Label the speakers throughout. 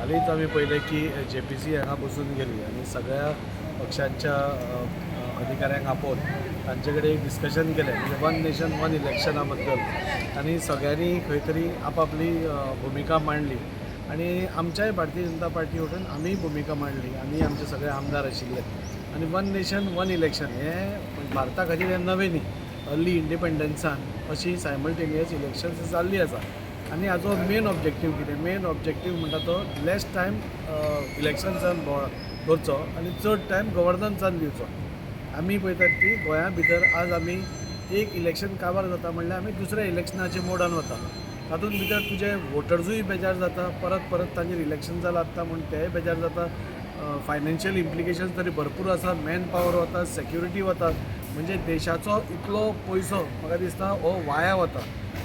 Speaker 1: हालींच आम्ही पहिले की JPC हांगा बसून गेली आणि सगळ्या पक्षांच्या अधिकाऱ्यांक आपोवन तांचे कडेन एक डिस्कशन केलें म्हणजे वन नेशन वन इलेक्शना बद्दल आनी सगळ्यांनी खंय तरी आपापली भुमिका मांडली आणि आमच्याय भारतीय जनता पार्टी वटून आमी भुमिका मांडली. आमी आमचे सगळे आमदार आशिल्ले आणि वन नेशन वन इलेक्शन हें भारता खातीर हें नवें न्ही. अर्ली इंडिपेंडन्सान अशी सायमल्टेनियस इलेक्शन्स जाल्ली आसा आनी हाजो मेन ऑब्जेक्टीव कितें? मेन ऑब्जेक्टीव म्हणटा तो लेस टायम इलेक्शन्सान करचो आनी चड टायम गव्हर्नन्सान दिवचो. आमी पळयतात की गोंया भितर आज आमी एक इलेक्शन काबार जाता म्हणल्यार आमी दुसऱ्या इलेक्शनाच्या मोडान वता. तातूंत भितर तुजे वोटर्सूय बेजार जाता, परत परत तांचेर इलेक्शन लागता म्हणून तेय बेजार जाता. फायनान्शियल इम्प्लिकेशन्स तरी भरपूर आसा, मॅन पावर वता, सेक्युरिटी वता, म्हणजे देशाचो इतलो पयसो म्हाका दिसता हो वाया वता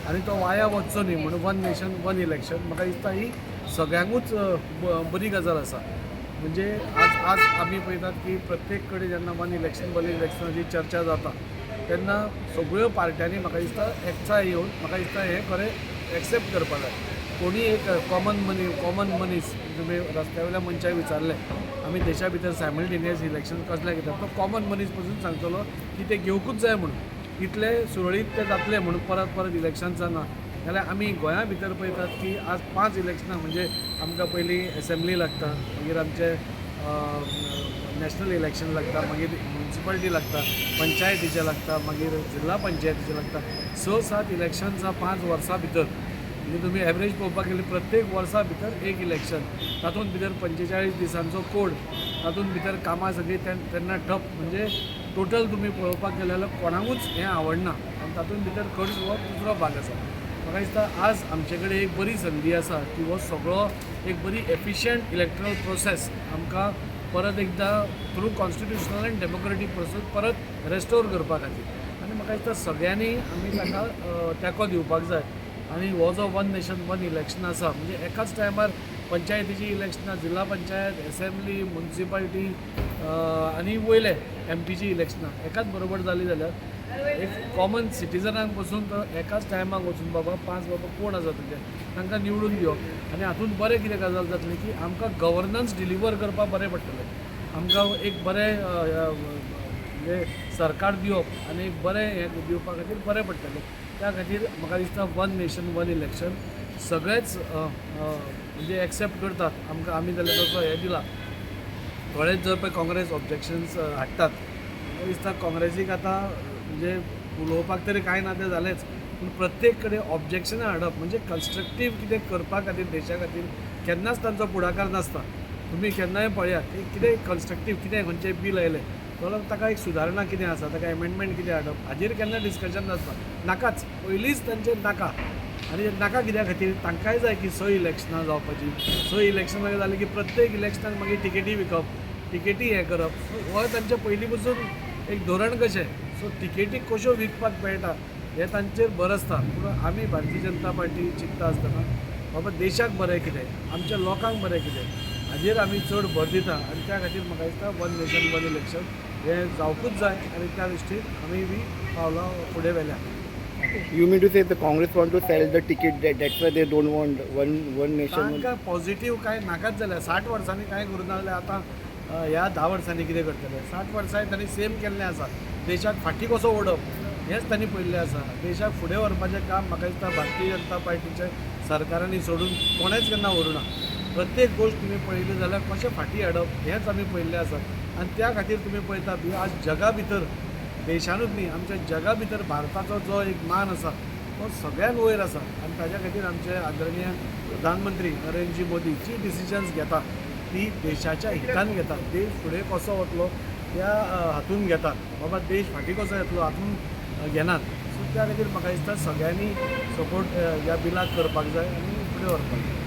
Speaker 1: आनी तो वाया वचचो न्ही म्हणून वन नेशन वन इलेक्शन म्हाका दिसता ही सगळ्यांकूच बरी गजाल आसा. म्हणजे आज आज आमी पळयतात की प्रत्येक कडेन जेन्ना वन इलेक्शनाची चर्चा जाता तेन्ना सगळ्यो पार्ट्यांनी म्हाका दिसता एकचाय येवन म्हाका दिसता हें खरें एक्सेप्ट करपाक जाय. कोणी एक कॉमन मनीस तुमी रस्त्या वयल्या मनशाक विचारलें आमी देशा भितर सायमल्टेनियस इलेक्शन कसलें घेतात, तो कॉमन मनीस पसून सांगतलो की ते घेवकूच जाय म्हणून, इतले सुरळीत ते जातले म्हणून परत परत इलेक्शन जाना. जाल्यार आमी गोंया भितर पळयतात की आज 5 इलेक्शनां म्हणजे आमकां पयलीं एसेंब्ली लागता, मागीर आमचे नॅशनल इलेक्शन लागता, मागीर म्युन्सिपालिटी लागता, पंचायतीचें लागता, मागीर जिल्ला पंचायतीचें लागता. 6-7 इलेक्शन्स 5 वर्सां भितर म्हणजे तुम्ही एवरेज पळोवपाक गेले प्रत्येक वर्सा भितर एक इलेक्शन, तातूंत भितर 45 दिसांचो कोड, तातूंत भितर कामां सगळीं तेन्ना ठप. म्हणजे टोटल तुमी पळोवपाक गेले जाल्यार कोणाकूच हें आवडना आनी तातूंत भितर खर्च हो दुसरो भाग आसा. म्हाका दिसता आज आमचे कडेन एक बरी संदी आसा की हो सगळो एक बरी एफिशियंट इलेक्ट्रल प्रोसेस आमकां परत एकदां through constitutional end democratic process परत रेस्टोर करपा खातीर आनी म्हाका दिसता सगळ्यांनी आमी ताका तेंको दिवपाक जाय. आनी हो जो वन नेशन वन इलेक्शन आसा म्हणजे एकाच टायमार पंचायतीची इलेक्शनां, जिल्ला पंचायत, एसेंब्ली, म्युन्सिपालिटी आनी वयले MPची इलेक्शनां एकाच बरोबर जाली जाल्यार एक कॉमन सिटिजनाक पसून तो एकाच टायमाक वचून बाबा 5 बाबा कोण आसा तुजे तांकां निवडून दिवप आनी हातूंत बरें कितें गजाल जातली की आमकां गव्हर्नन्स डिलिव्हर करपाक बरें पडटलें. आमकां एक बरें म्हणजे सरकार दिवप आनी एक बरें हें दिवपा खातीर बरें पडटलें. त्या खातीर म्हाका दिसता वन नेशन वन इलेक्शन सगळेच म्हणजे एक्सेप्ट करतात. आमकां आमी जाल्यार तसो हें दिला. थोडेच जर पळय काँग्रेस ऑब्जेक्शन्स हाडटात, म्हाका दिसता काँग्रेसीक आतां म्हणजे उलोवपाक तरी कांय ना तें जालेंच, पूण प्रत्येक कडेन ऑब्जेक्शनां हाडप म्हणजे कन्स्ट्रक्टीव कितें करपा खातीर देशा खातीर केन्नाच तांचो फुडाकार नासता. तुमी केन्नाय पळयात की कितें कन्स्ट्रक्टीव कितें खंयचें बील आयलें जाल्यार ताका एक सुदारणा कितें आसा, ताका एमेंडमेंट कितें हाडप हाजेर केन्ना डिस्कशन नासता. नाकाच, पयलींच तांचेर नाका. आनी नाका कित्या खातीर तांकांय जाय की 6 इलेक्शनां जावपाची. 6 इलेक्शनां जाली की प्रत्येक इलेक्शनाक मागीर टिकेटी विकप, टिकेटी हें करप. हो तांचें पयलीं पसून एक धोरण कशें. सो टिकेटी कश्यो विकपाक मेळटा हें तांचेर भर आसता. पूण आमी भारतीय जनता पार्टी चिंतता आसतना बाबा देशाक बरें कितें, आमच्या लोकांक बरें कितें हाजेर आमी चड भर दिता आनी त्या खातीर म्हाका दिसता वन नेशन वन इलेक्शन हें जावपूच जाय आनी त्या दृश्टीन आमी बी पावलां फुडें व्हेल्या.
Speaker 2: You mean to say the Congress want to sell the ticket, that's why they don't want one nation?
Speaker 1: तांकां पॉझिटीव कांय नाकाच जाल्यार 60 वर्सांनी कांय करूना जाल्यार आतां ह्या 10 वर्सांनी कितें करतले. 60 वर्सां तांणी सेम केल्लें आसा. देशाक फाटीं कसो ओडप हेंच तांणी पळयल्लें आसा. देशाक फुडें व्हरपाचें काम म्हाका दिसता भारतीय जनता पार्टीच्या सरकारांनी सोडून कोणेच केन्ना व्हरूना. प्रत्येक गोश्ट तुमी पळयली जाल्यार कशें फाटीं हाडप हेंच आमी पळयल्लें आसा. आनी त्या खातीर तुमी पळयता आज जगा भितर देशानूच न्ही आमच्या जगा भितर भारताचो जो एक मान आसा तो सगळ्यान वयर आसा. आनी ताच्या खातीर आमचे आदरणीय प्रधानमंत्री नरेंद्रजी मोदी जी डिसिजन्स घेतात ती देशाच्या हितान घेतात. देश फुडें कसो वतलो त्या हातून घेतात. बाबा देश फाटीं कसो येतलो हातून घेनात. सो त्या खातीर म्हाका दिसता सगळ्यांनी सपोर्ट ह्या बिलाक करपाक जाय आनी फुडें व्हरपाक जाय.